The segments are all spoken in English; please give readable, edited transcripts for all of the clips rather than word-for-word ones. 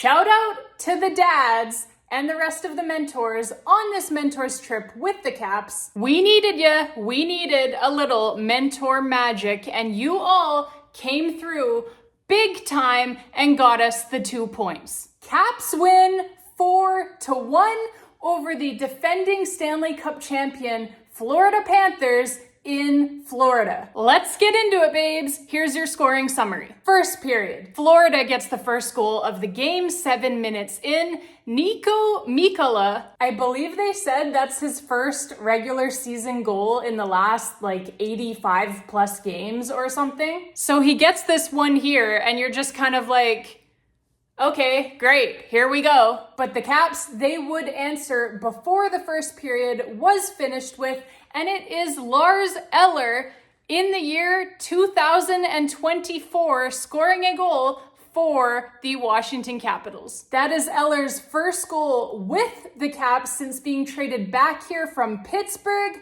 Shout out to the dads and the rest of the mentors on this mentors trip with the Caps. We needed ya. We needed a little mentor magic, and you all came through big time and got us the 2 points. Caps win 4-1 over the defending Stanley Cup champion Florida Panthers in Florida. Let's get into it, babes. Here's your scoring summary. First period. Florida gets the first goal of the game 7 minutes in. Niko Mikkola, I believe they said that's his first regular season goal in the last 85 plus games or something. So he gets this one here and you're just kind of like, okay, great, here we go. But the Caps, they would answer before the first period was finished with, and it is Lars Eller in the year 2024 scoring a goal for the Washington Capitals. That is Eller's first goal with the Caps since being traded back here from Pittsburgh.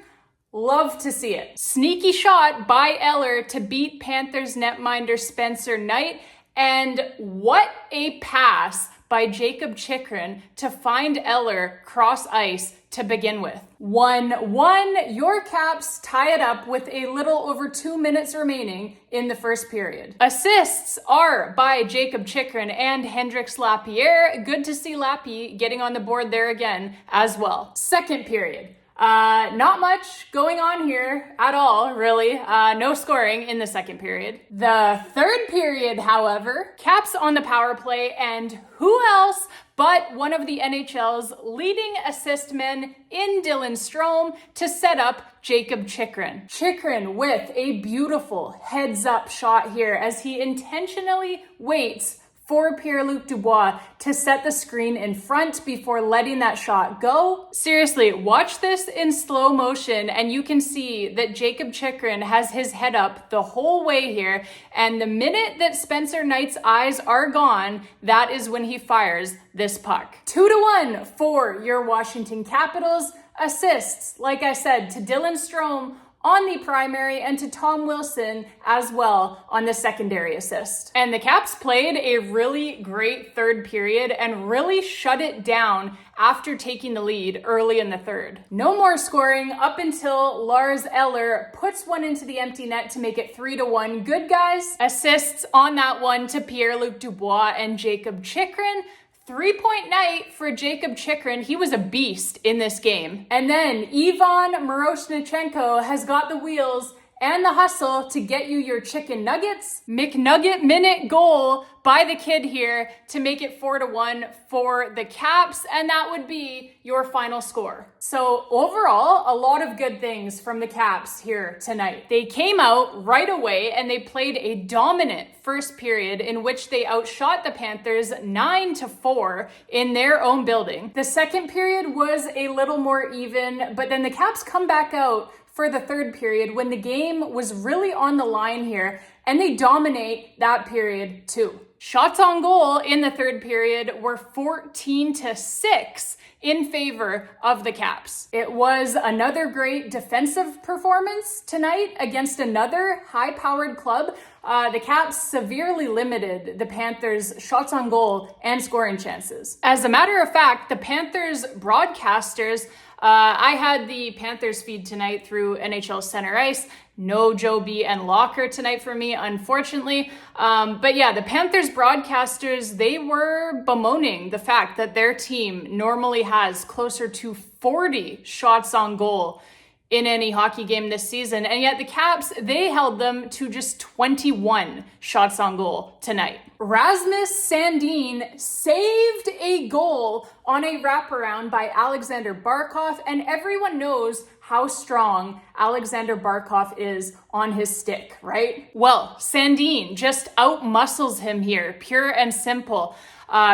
Love to see it. Sneaky shot by Eller to beat Panthers netminder Spencer Knight. And what a pass by Jakob Chychrun to find Eller cross ice to begin with. 1-1, your Caps tie it up with a little over 2 minutes remaining in the first period. Assists are by Jakob Chychrun and Hendrix Lapierre. Good to see Lappy getting on the board there again as well. Second period. Not much going on here at all, really. No scoring in the second period. The third period, however, Caps on the power play, and who else but one of the NHL's leading assist men in Dylan Strome to set up Jakob Chychrun. Chychrun with a beautiful heads-up shot here as he intentionally waits for Pierre-Luc Dubois to set the screen in front before letting that shot go. Seriously, watch this in slow motion and you can see that Jakob Chychrun has his head up the whole way here, and the minute that Spencer Knight's eyes are gone, that is when he fires this puck. 2-1 for your Washington Capitals. Assists, like I said, to Dylan Strome on the primary and to Tom Wilson as well on the secondary assist. And the Caps played a really great third period and really shut it down after taking the lead early in the third. No more scoring up until Lars Eller puts one into the empty net to make it 3-1. Good guys. Assists on that one to Pierre-Luc Dubois and Jakob Chychrun. 3-point night for Jakob Chychrun. He was a beast in this game. And then Ivan Miroshnichenko has got the wheels and the hustle to get you your chicken nuggets. McNugget minute goal by the kid here to make it 4-1 for the Caps, and that would be your final score. So overall, a lot of good things from the Caps here tonight. They came out right away and they played a dominant first period in which they outshot the Panthers 9-4 in their own building. The second period was a little more even, but then the Caps come back out for the third period when the game was really on the line here, and they dominate that period too. Shots on goal in the third period were 14-6 in favor of the Caps. It was another great defensive performance tonight against another high-powered club. The Caps severely limited the Panthers' shots on goal and scoring chances. As a matter of fact, the Panthers broadcasters, I had the Panthers feed tonight through NHL Center Ice. No Joe B and Locker tonight for me, unfortunately. But yeah, the Panthers broadcasters, they were bemoaning the fact that their team normally has closer to 40 shots on goal in any hockey game this season. And yet the Caps, they held them to just 21 shots on goal tonight. Rasmus Sandin saved a goal on a wraparound by Alexander Barkov, and everyone knows how strong Alexander Barkov is on his stick, right? Well, Sandin just out-muscles him here, pure and simple.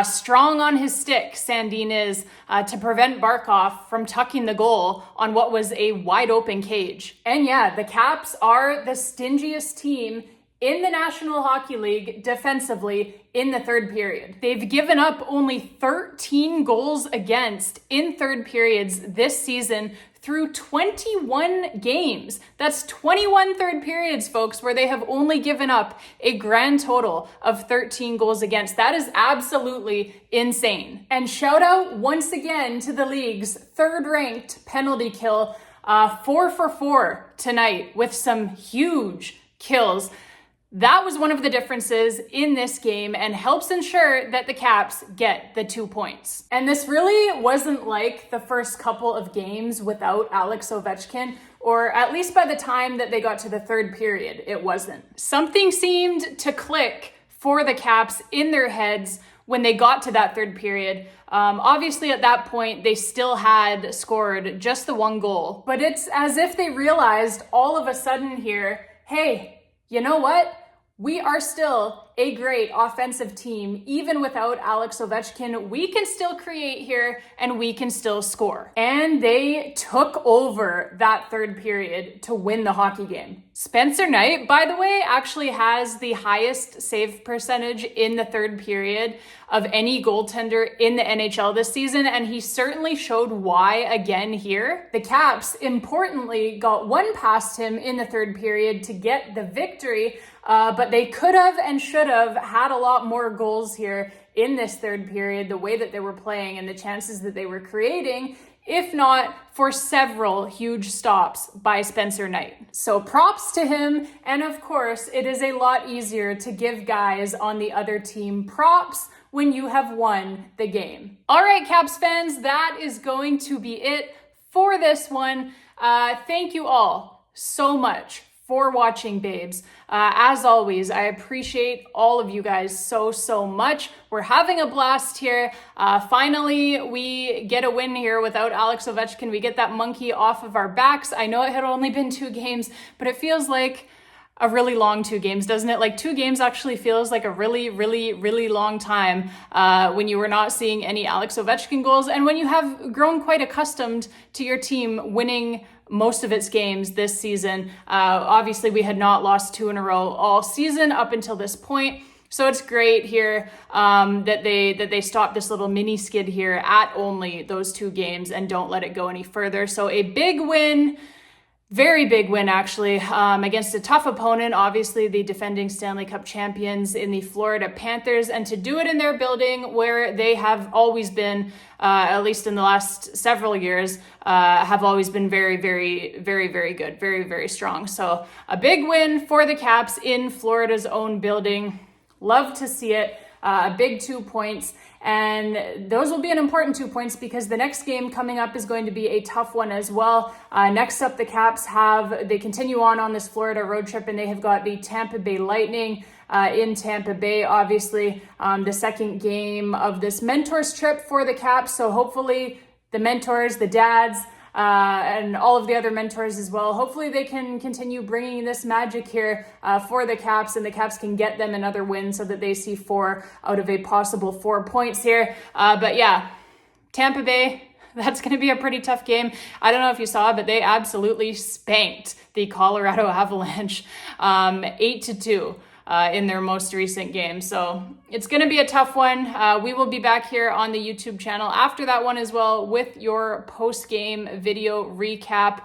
Strong on his stick, Sandin is, to prevent Barkov from tucking the goal on what was a wide open cage. And yeah, the Caps are the stingiest team in the National Hockey League defensively in the third period. They've given up only 13 goals against in third periods this season through 21 games. That's 21 third periods, folks, where they have only given up a grand total of 13 goals against. That is absolutely insane. And shout out once again to the league's third-ranked penalty kill, 4 for 4 tonight with some huge kills. That was one of the differences in this game and helps ensure that the Caps get the 2 points. And this really wasn't like the first couple of games without Alex Ovechkin, or at least by the time that they got to the third period, it wasn't. Something seemed to click for the Caps in their heads when they got to that third period. Obviously at that point, they still had scored just the 1 goal, but it's as if they realized all of a sudden here, hey, you know what? We are still a great offensive team. Even without Alex Ovechkin, we can still create here and we can still score. And they took over that third period to win the hockey game. Spencer Knight, by the way, actually has the highest save percentage in the third period of any goaltender in the NHL this season, and he certainly showed why again here. The Caps, importantly, got one past him in the third period to get the victory, but they could have and should have had a lot more goals here in this third period, the way that they were playing and the chances that they were creating, if not for several huge stops by Spencer Knight. So props to him. And of course, it is a lot easier to give guys on the other team props when you have won the game. All right, Caps fans, that is going to be it for this one. Thank you all so much for watching, babes. As always, I appreciate all of you guys so much. We're having a blast here. Finally, we get a win here without Alex Ovechkin. We get that monkey off of our backs. I know it had only been 2 games, but it feels like a really long 2 games, doesn't it? Like 2 games actually feels like a really long time when you were not seeing any Alex Ovechkin goals and when you have grown quite accustomed to your team winning most of its games this season. Obviously, we had not lost 2 in a row all season up until this point. So it's great here that they stop this little mini skid here at only those 2 games and don't let it go any further. So a big win. Very big win, actually, against a tough opponent, obviously the defending Stanley Cup champions in the Florida Panthers, and to do it in their building where they have always been, at least in the last several years, have always been very good, very strong. So a big win for the Caps in Florida's own building. Love to see it. A big 2 points. And those will be an important 2 points because the next game coming up is going to be a tough one as well. Next up, the Caps they continue on this Florida road trip, and they have got the Tampa Bay Lightning in Tampa Bay, obviously the second game of this mentors trip for the Caps. So hopefully the mentors, the dads, and all of the other mentors as well. Hopefully they can continue bringing this magic here for the Caps, and the Caps can get them another win so that they see 4 out of a possible 4 points here. But yeah, Tampa Bay, that's going to be a pretty tough game. I don't know if you saw, but they absolutely spanked the Colorado Avalanche 8-2. In their most recent game. So it's going to be a tough one. We will be back here on the YouTube channel after that one as well with your post-game video recap.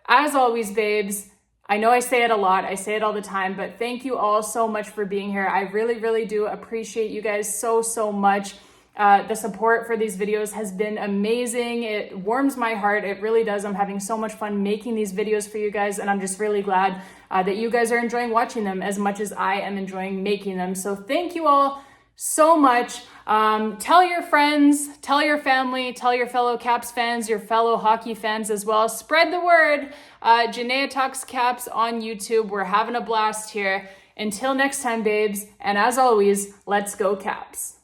As always, babes, I know I say it a lot. I say it all the time, but thank you all so much for being here. I really do appreciate you guys so much. The support for these videos has been amazing. It warms my heart. It really does. I'm having so much fun making these videos for you guys, and I'm just really glad that you guys are enjoying watching them as much as I am enjoying making them. So thank you all so much. Tell your friends, tell your family, tell your fellow Caps fans, your fellow hockey fans as well. Spread the word. Janaea Talks Caps on YouTube. We're having a blast here. Until next time, babes, and as always, let's go Caps.